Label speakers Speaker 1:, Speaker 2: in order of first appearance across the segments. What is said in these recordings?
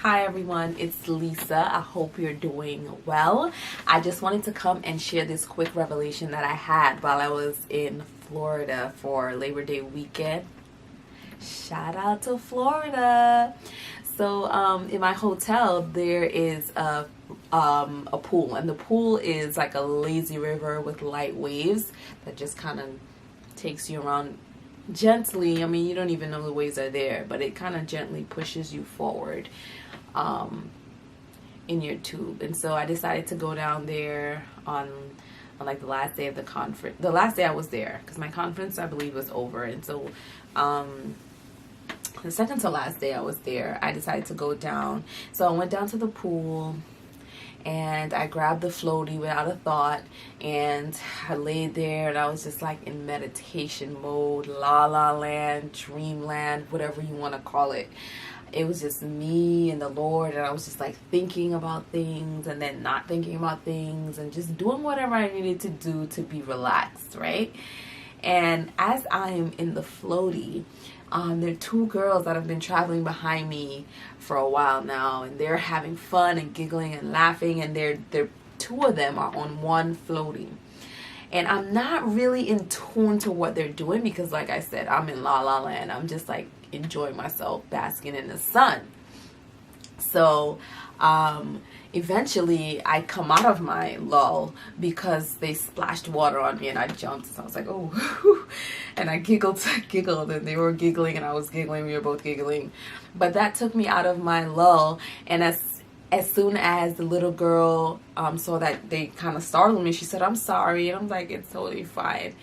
Speaker 1: Hi everyone, it's Lisa. I hope you're doing well. I just wanted to come and share this quick revelation that I had while I was in Florida for Labor Day weekend. Shout out to Florida. So in my hotel there is a pool, and the pool is like a lazy river with light waves that just kind of takes you around gently. I mean, you don't even know the waves are there, but it kind of gently pushes you forward in your tube. And so I decided to go down there on like the last day of the conference, the last day I was there, because my conference I believe was over. And so the second to last day I was there, I decided to go down. So I went down to the pool and I grabbed the floaty without a thought, and I laid there and I was just like in meditation mode, la la land, dreamland, whatever you want to call it. It was just me and the Lord, and I was just like thinking about things and then not thinking about things and just doing whatever I needed to do to be relaxed, right? And as I'm in the floaty, there are two girls that have been traveling behind me for a while now, and they're having fun and giggling and laughing, and they're two of them are on one floaty. And I'm not really in tune to what they're doing because, like I said, I'm in la la land. I'm just like enjoying myself, basking in the sun. So eventually I come out of my lull because they splashed water on me and I jumped. So I was like, oh, and I giggled, and they were giggling and I was giggling. We were both giggling. But that took me out of my lull. And as soon as the little girl saw that they kind of startled me, she said, "I'm sorry." And I'm like, "It's totally fine."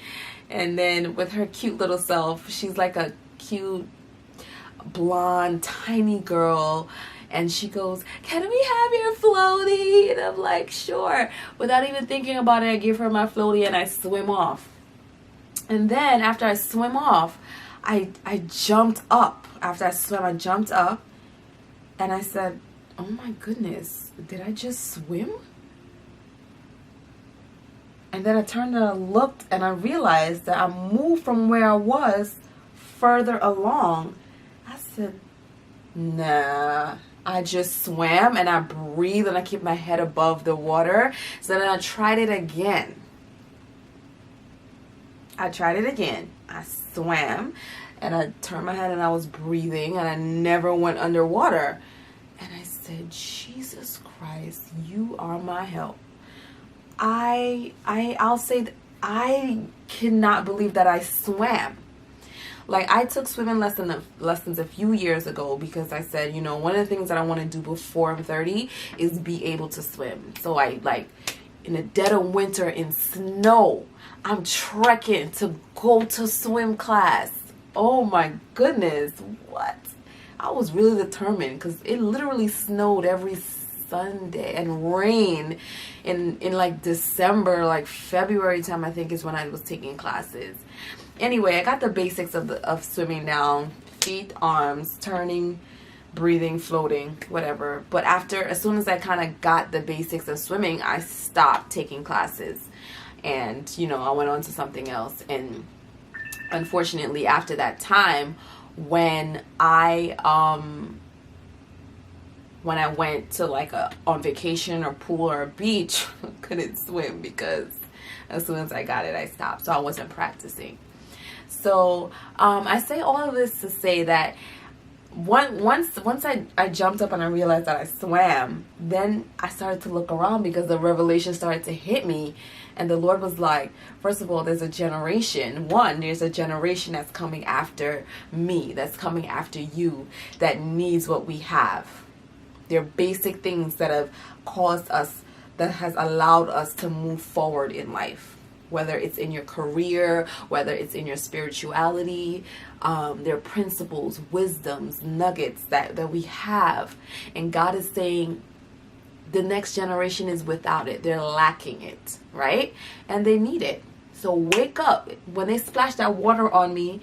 Speaker 1: And then with her cute little self, she's like a cute blonde tiny girl, and she goes, "Can we have your floaty?" And I'm like, "Sure." Without even thinking about it, I give her my floaty and I swim off. And then after I swim off, I jumped up. After I swam, I jumped up and I said, "Oh my goodness, did I just swim?" And then I turned and I looked and I realized that I moved from where I was further along. I said, "Nah." I just swam and I breathed and I kept my head above the water. So then I tried it again. I swam and I turned my head and I was breathing and I never went underwater. And I said, "Jesus Christ, you are my help." I'll say that I cannot believe that I swam. Like, I took swimming lessons a few years ago because I said, one of the things that I want to do before I'm 30 is be able to swim. So I, like, in the dead of winter in snow, I'm trekking to go to swim class. Oh my goodness, what? I was really determined because it literally snowed every Sunday and rain in like December, like February time, I think, is when I was taking classes. Anyway, I got the basics of swimming down: feet, arms, turning, breathing, floating, whatever. But as soon as I kind of got the basics of swimming, I stopped taking classes, and I went on to something else. And unfortunately, after that time, when I went to like on vacation or pool or a beach, couldn't swim because as soon as I got it, I stopped. So I wasn't practicing. So I say all of this to say that once I jumped up and I realized that I swam, then I started to look around because the revelation started to hit me. And the Lord was like, first of all, there's a generation that's coming after me, that's coming after you, that needs what we have. They're basic things that have caused us, that has allowed us to move forward in life. Whether it's in your career, whether it's in your spirituality, there are principles, wisdoms, nuggets that we have. And God is saying the next generation is without it. They're lacking it, right? And they need it. So wake up. When they splashed that water on me,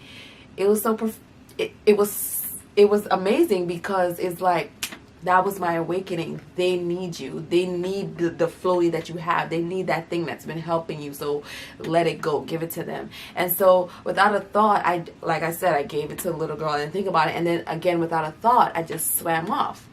Speaker 1: it was it was amazing because it's like, that was my awakening. They need you. They need the floaty that you have. They need that thing that's been helping you. So let it go. Give it to them. And so without a thought, I gave it to the little girl. I didn't think about it. And then again, without a thought, I just swam off.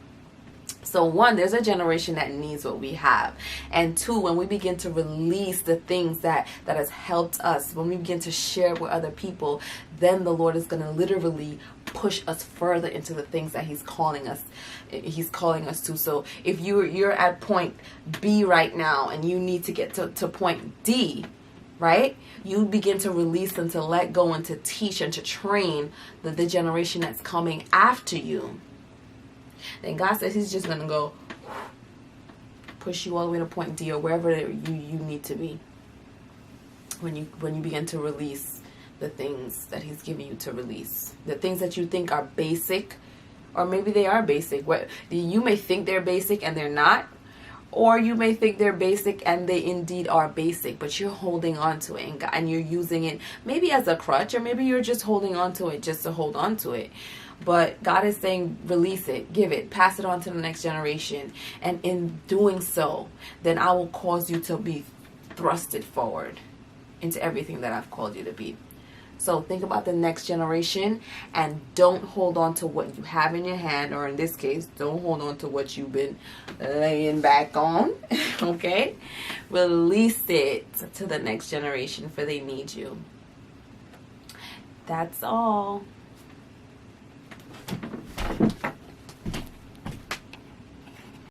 Speaker 1: So one, there's a generation that needs what we have. And two, when we begin to release the things that has helped us, when we begin to share with other people, then the Lord is going to literally push us further into the things that He's calling us to. So if you're at point B right now and you need to get to point D, right? You begin to release and to let go and to teach and to train the generation that's coming after you. Then God says He's just going to go push you all the way to point D or wherever you need to be when you begin to release the things that He's giving you to release. The things that you think are basic, or maybe they are basic. You may think they're basic and they're not, or you may think they're basic and they indeed are basic, but you're holding on to it and you're using it maybe as a crutch, or maybe you're just holding on to it just to hold on to it. But God is saying, release it, give it, pass it on to the next generation. And in doing so, then I will cause you to be thrusted forward into everything that I've called you to be. So think about the next generation and don't hold on to what you have in your hand, or in this case, don't hold on to what you've been laying back on, okay? Release it to the next generation, for they need you. That's all.